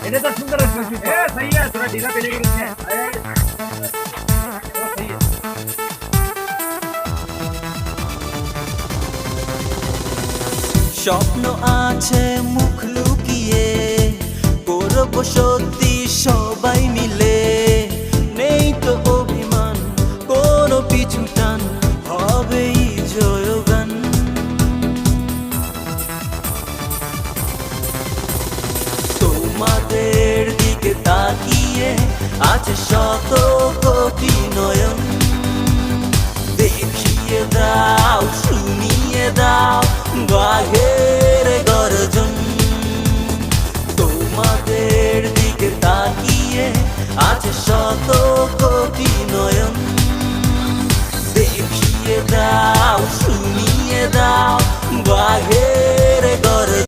এটা তো সুন্দর আছে। सही है थोड़ा ढीला पहले के रखे सही है। স্বপ্ন আছে মুখ লুকিয়ে করব সত্যি সবাই মিলে নেই তো অভিমান কোনো পিছু টান হবেই জয়গান তোমাদের দিকে তাকিয়ে আছে শত কোটি নয়ন দেখিয়ে দাও শুনিয়ে দাও বাঘের